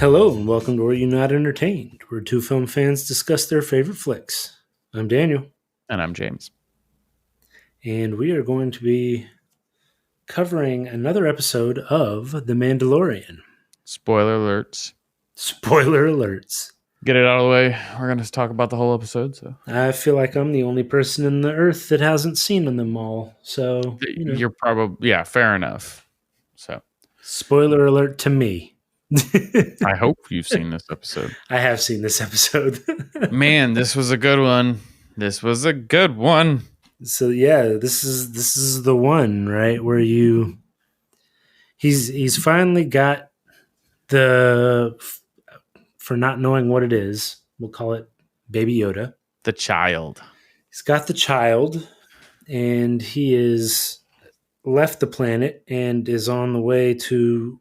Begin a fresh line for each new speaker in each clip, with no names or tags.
Hello and welcome to Were You Not Entertained, where two film fans discuss their favorite flicks. I'm Daniel,
And I'm James.
and we are going to be covering another episode of The Mandalorian.
Spoiler alerts.
Spoiler alerts.
Get it out of the way. We're going to talk about the whole episode. So
I feel like I'm the only person in the earth that hasn't seen them all, so,
you're probably, fair enough. So
spoiler alert to me.
I hope you've seen this episode.
I have seen this episode.
Man, this was a good one. This was a good one.
So yeah, this is the one, right, where he's finally got the, for not knowing what it is, we'll call it Baby Yoda.
The child.
He's got the child, and he is left the planet and is on the way to,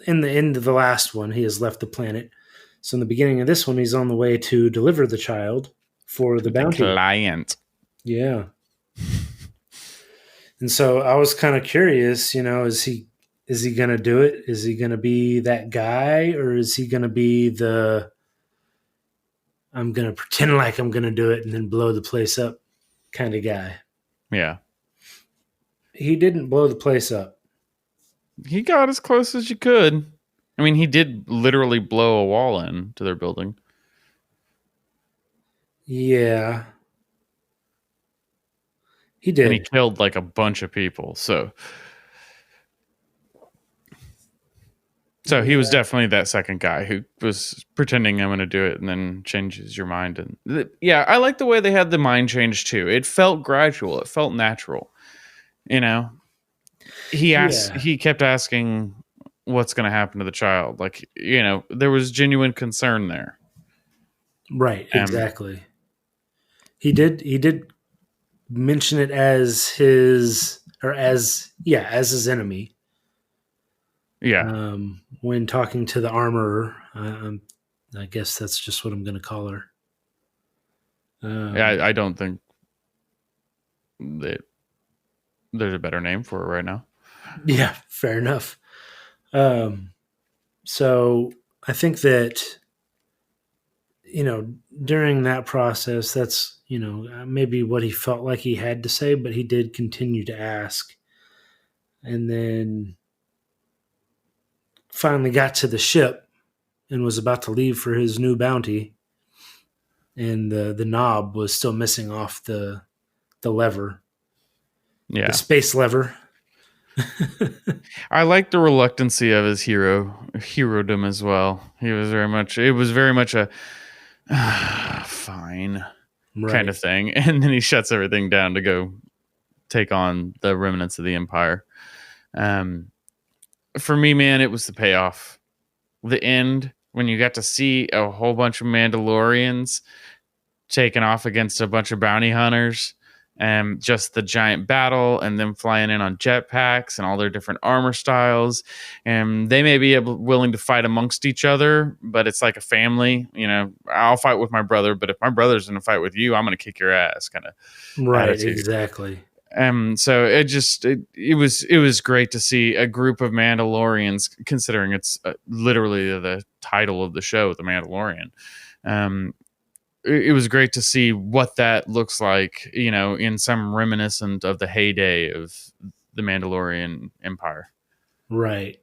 in the end of the last one, he has left the planet. So in the beginning of this one, he's on the way to deliver the child for the bounty.
Client.
Yeah. And so I was kind of curious, is he going to do it? Is he going to be that guy, or is he going to be I'm going to pretend like I'm going to do it and then blow the place up kind of guy?
Yeah.
He didn't blow the place up.
He got as close as you could. I mean, he did literally blow a wall in to their building.
Yeah. He did.
And he killed like a bunch of people. So he was definitely that second guy who was pretending I'm going to do it and then changes your mind. And I like the way they had the mind change too. It felt gradual. It felt natural. He kept asking what's going to happen to the child. Like, there was genuine concern there.
Right. Exactly. He did mention it as his enemy.
Yeah.
When talking to the armorer, I guess that's just what I'm going to call her.
I don't think that there's a better name for it right now.
Yeah, fair enough. So I think that, during that process, that's, maybe what he felt like he had to say, but he did continue to ask. And then finally got to the ship and was about to leave for his new bounty. And the knob was still missing off the lever.
Yeah.
The space lever.
I like the reluctancy of his herodom as well. It was very much a fine kind of thing. And then he shuts everything down to go take on the remnants of the Empire. For me, man, it was the payoff. The end, when you got to see a whole bunch of Mandalorians taking off against a bunch of bounty hunters, and just the giant battle, and them flying in on jetpacks and all their different armor styles. And they may be willing to fight amongst each other, but it's like a family. I'll fight with my brother, but if my brother's in a fight with you, I'm going to kick your ass, kind of.
Right,
attitude.
Exactly.
So it was great to see a group of Mandalorians, considering it's literally the title of the show, The Mandalorian. It was great to see what that looks like, in some reminiscent of the heyday of the Mandalorian Empire.
Right.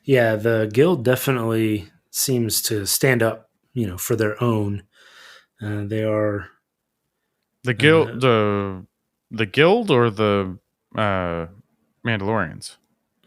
Yeah, the guild definitely seems to stand up, for their own. They are
the guild, the guild, or the Mandalorians.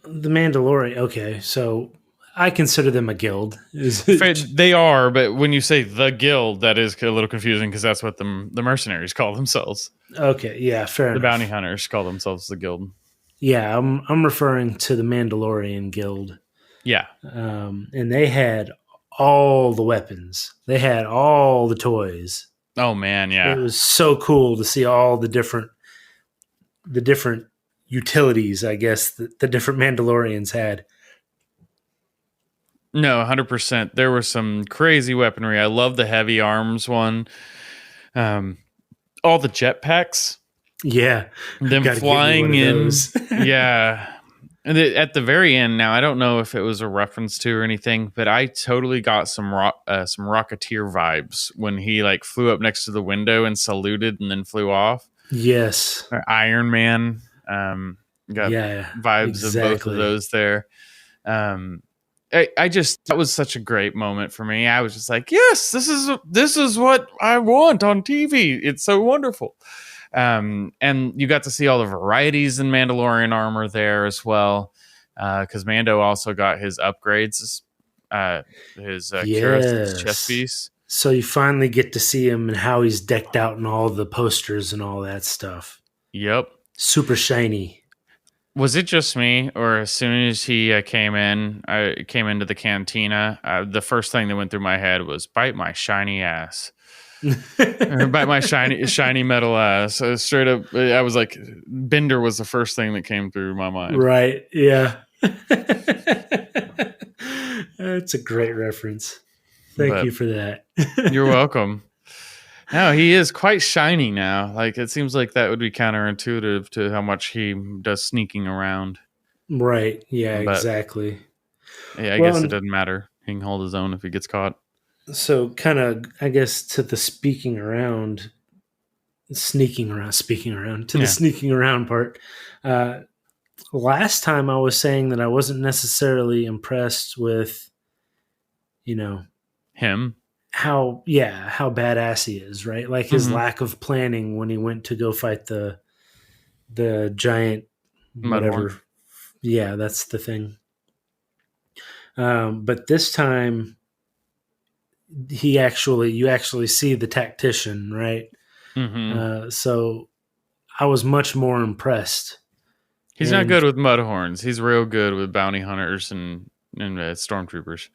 The Mandalorian. Okay, so I consider them a guild.
They are, but when you say the guild, that is a little confusing because that's what the mercenaries call themselves.
Okay, yeah, fair enough.
The bounty hunters call themselves the guild.
Yeah, I'm referring to the Mandalorian guild.
Yeah.
And they had all the weapons. They had all the toys.
Oh man, yeah.
It was so cool to see all the different utilities, I guess, the different Mandalorians had.
No, 100%. There was some crazy weaponry. I love the heavy arms one. All the jetpacks.
Yeah.
Them flying in. Yeah. And at the very end, now I don't know if it was a reference to or anything, but I totally got some Rocketeer vibes when he like flew up next to the window and saluted and then flew off.
Yes.
Or Iron Man, got
Yeah,
vibes of both of
exactly.
those there. Um, I just that was such a great moment for me. I was just like, yes, this is what I want on TV. It's so wonderful. And you got to see all the varieties in Mandalorian armor there as well, because Mando also got his upgrades, his Cuirass chest
Yes.
piece.
So you finally get to see him and how he's decked out in all the posters and all that stuff.
Yep.
Super shiny.
Was it just me, or as soon as he I came into the cantina, the first thing that went through my head was "bite my shiny ass," or "bite my shiny metal ass." Straight up, I was like, "Bender" was the first thing that came through my mind.
Right. Yeah. That's a great reference. Thank
But
you for that.
you're welcome. No, he is quite shiny now. Like it seems like that would be counterintuitive to how much he does sneaking around.
Right. Yeah,
But
exactly.
yeah, I
Well,
guess it doesn't matter. He can hold his own if he gets caught.
so kind of, I guess, to the speaking around, to the
Yeah,
sneaking around part. Uh, Last time I was saying that I wasn't necessarily impressed with, you know,
him.
how badass he is, right? Like his
Mm-hmm.
lack of planning when he went to go fight the giant
Mudhorn.
whatever. Yeah, that's the thing. But this time you actually see the tactician, right?
Mm-hmm.
So I was much more impressed.
He's not
And
good with Mudhorns. He's real good with bounty hunters and stormtroopers.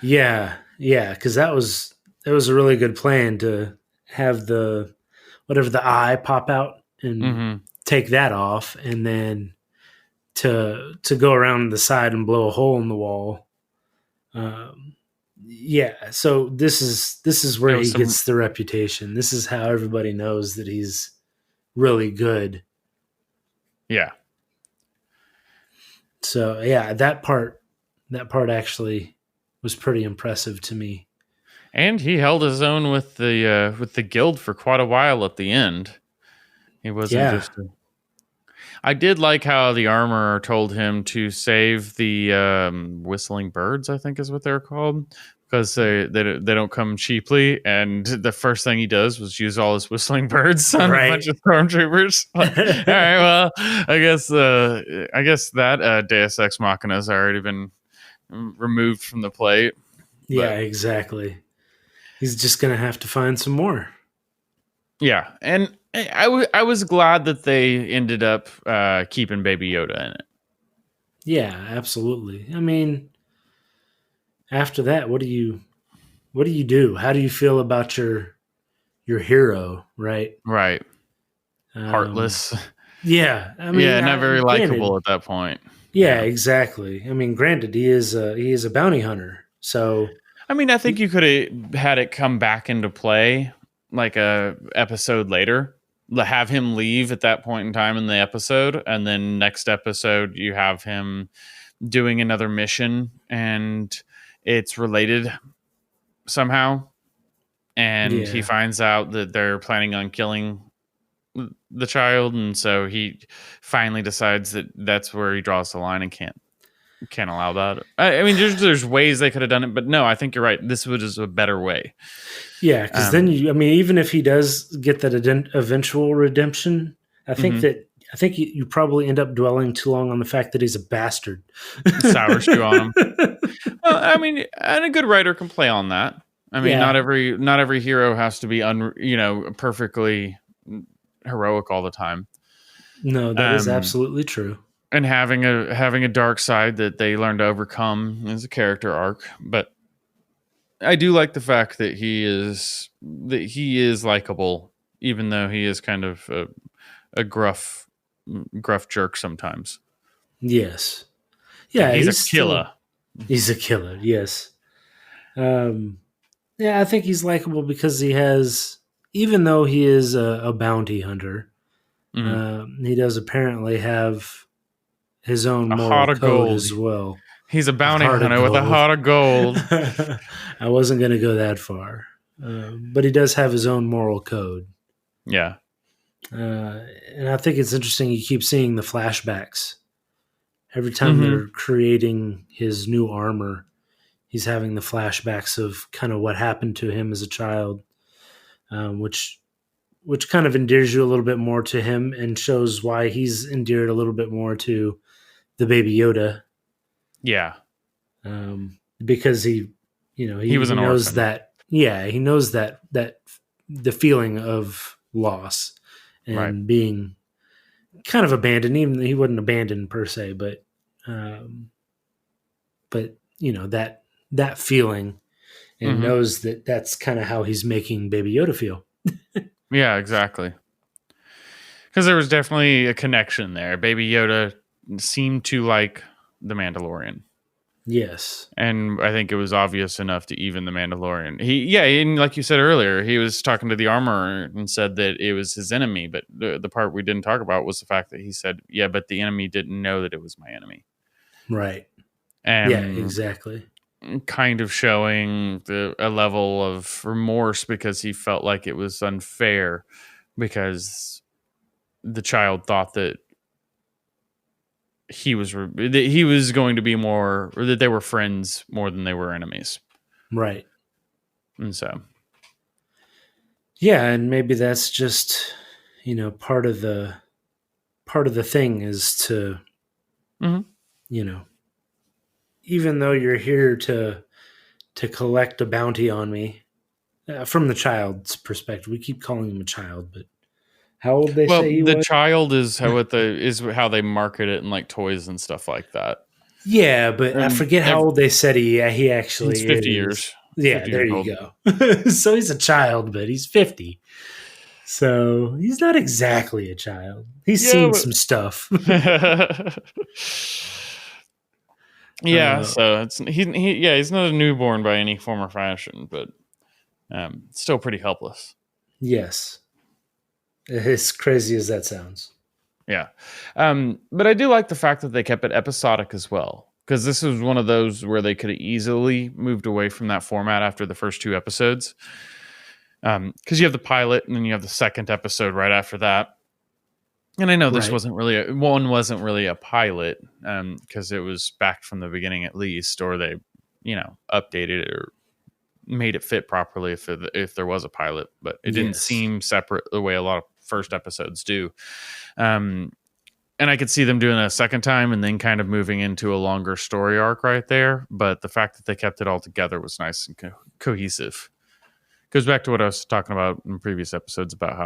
yeah, because that was a really good plan to have the whatever the eye pop out and
Mm-hmm.
take that off, and then to go around the side and blow a hole in the wall. Yeah, so this is
It
where
was
he
some.
gets the reputation. This is how everybody knows that he's really good.
Yeah,
So yeah, that part actually was pretty impressive to me.
and he held his own with the guild for quite a while at the end. He wasn't
Yeah,
just. I did like how the armorer told him to save the whistling birds. I think is what they're called. Because they don't come cheaply, and the first thing he does was use all his whistling birds on a bunch
right.
of stormtroopers. Like, all right, well, I guess that Deus Ex Machina has already been removed from the plate.
Yeah,
But
exactly. He's just gonna have to find some more.
yeah, and I was glad that they ended up keeping Baby Yoda in it.
Yeah, absolutely. I mean, after that, what do you do? How do you feel about your hero, right?
Right,
Um,
heartless.
yeah, I
Yeah,
mean,
not very likable
granted,
at that point.
yeah,
Yeah.
exactly. I mean, granted, he is a bounty hunter, so
I mean, I think you could have had it come back into play like a episode later. Have him leave at that point in time in the episode, and then next episode you have him doing another mission, and it's related somehow. And he
yeah,
finds out that they're planning on killing the child, and so he finally decides that that's where he draws the line and can't allow that. I mean, there's ways they could have done it, but no, I think you're right. This was a better way.
yeah. Because then
Um,
I mean, even if he does get that eventual redemption,
mhm.
I think you probably end up dwelling too long on the fact that he's a bastard.
Sour shoe on them. Well, I mean, and a good writer can play on that. I mean,
Yeah,
not every hero has to be perfectly heroic all the time.
no, that is
Um,
absolutely true.
and having a dark side that they learn to overcome is a character arc. But I do like the fact that he is likable, even though he is kind of a gruff jerk sometimes.
Yes.
But
Yeah,
he's a killer.
he's a killer. Yes. Um, yeah, I think he's likable because he has, even though he is a bounty hunter,
Mhm.
he does apparently have his own
A
moral
heart of
code
gold.
as well.
He's a
A
bounty
heart of
hunter with a
gold.
heart of gold.
I wasn't going to go that far, but he does have his own moral code.
Yeah.
And I think it's interesting. You keep seeing the flashbacks every time
Mm-hmm.
they're creating his new armor. He's having the flashbacks of kind of what happened to him as a child, which kind of endears you a little bit more to him and shows why he's endeared a little bit more to the Baby Yoda,
Yeah.
because
He was
he
an
knows
orphan.
that, yeah, he knows that the feeling of loss
Right.
and being kind of abandoned. Even he wasn't abandoned per se, um, but that feeling, and
Mm-hmm.
knows that that's kind of how he's making Baby Yoda feel.
Yeah, exactly. Because there was definitely a connection there. Baby Yoda seemed to like the Mandalorian.
Yes,
And I think it was obvious enough to even the Mandalorian. And like you said earlier, he was talking to the armorer and said that it was his enemy. But the part we didn't talk about was the fact that he said, yeah, but the enemy didn't know that it was my enemy.
right. Yeah,
And
exactly.
kind of showing a level of remorse because he felt like it was unfair because the child thought that he was going to be more, or that they were friends more than they were enemies.
Right.
And so,
Yeah, and maybe that's just part of the thing is to,
mhm.
you know even though you're here to collect a bounty on me, from the child's perspective. We keep calling him a child, but how old they
Well,
say he
the
was?
child is how they market it in like toys and stuff like that.
Yeah, but I
And
forget how old they said he
he's
actually
50
is.
years,
Yeah,
50
there
years
you
old.
go. So he's a child, but he's 50. So he's not exactly a child. He's
Yeah,
seen some stuff.
but yeah,
uh,
so he's not a newborn by any form or fashion, but still pretty helpless.
yes, as crazy as that sounds.
Yeah. But I do like the fact that they kept it episodic as well. Because this was one of those where they could have easily moved away from that format after the first two episodes. Because you have the pilot and then you have the second episode right after that. And I know this
Right.
wasn't really a pilot, because it was back from the beginning at least, or they, updated it or made it fit properly if there was a pilot, but it didn't
Yes.
seem separate the way a lot of first episodes do. Um, and I could see them doing it a second time and then kind of moving into a longer story arc right there. But the fact that they kept it all together was nice and cohesive. Goes back to what I was talking about in previous episodes about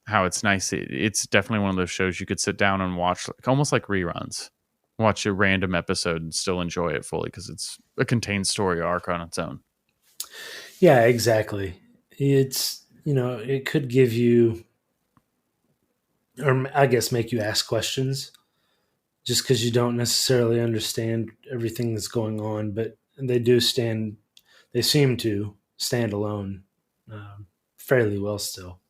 how it's nice. It's definitely one of those shows you could sit down and watch, almost like reruns. Watch a random episode and still enjoy it fully because it's a contained story arc on its own.
Yeah, exactly. It's, it could give you, or I guess make you ask questions just because you don't necessarily understand everything that's going on, but they seem to stand alone, fairly well still,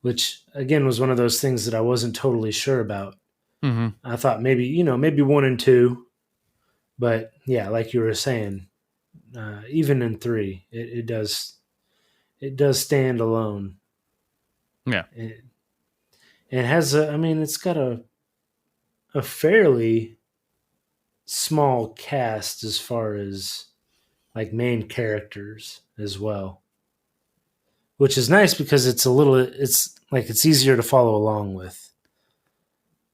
which again was one of those things that I wasn't totally sure about.
Mm-hmm.
I thought maybe one and two, but yeah, like you were saying, even in three, it does stand alone.
Yeah.
It has it's got a fairly small cast as far as like main characters as well, which is nice because it's easier to follow along with.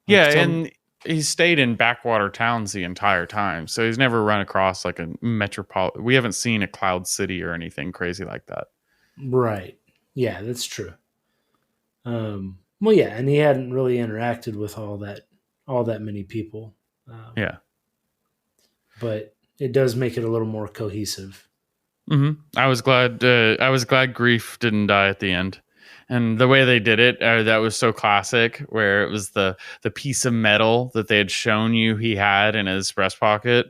Like
Yeah,
some
and he stayed in backwater towns the entire time, so he's never run across like a metropolitan. We haven't seen a cloud city or anything crazy like that.
Right, yeah, that's true. Well, yeah, and he hadn't really interacted with all that many people, um,
Yeah.
but it does make it a little more cohesive.
I was glad. Grief didn't die at the end, and the way they did it, that was so classic. Where it was the piece of metal that they had shown you he had in his breast pocket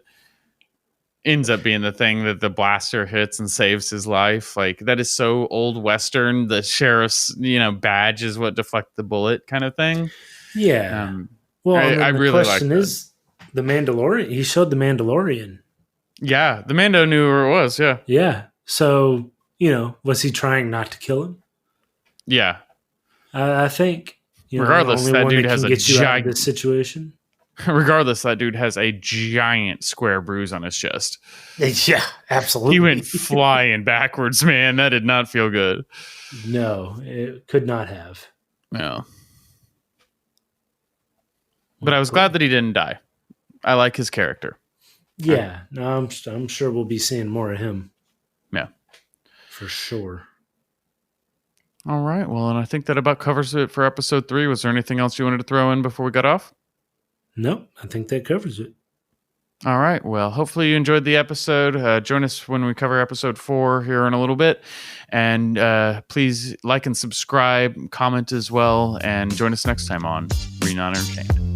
ends up being the thing that the blaster hits and saves his life. Like that is so old western. The sheriff's badge is what deflect the bullet kind of thing.
Yeah,
Um,
Well, and
I
then the
really like
question
that.
is, the Mandalorian. He showed the Mandalorian.
Yeah, the Mando knew where it was. Yeah.
Yeah. So, was he trying not to kill him?
Yeah.
I think, I'm the
Regardless,
only
that
one
dude
that
has
can
a
get you out of this situation.
Regardless, that dude has a giant square bruise on his chest.
Yeah, absolutely.
He went flying backwards, man. That did not feel good.
No, it could not have.
No. But I was glad that he didn't die. I like his character.
Yeah, no, I'm sure we'll be seeing more of him.
Yeah.
For sure.
All right. Well, and I think that about covers it for episode 3. Was there anything else you wanted to throw in before we got off?
Nope, I think that covers it.
All right. Well, hopefully you enjoyed the episode. Join us when we cover episode 4 here in a little bit. And please like and subscribe, comment as well, and join us next time on Green Entertainment.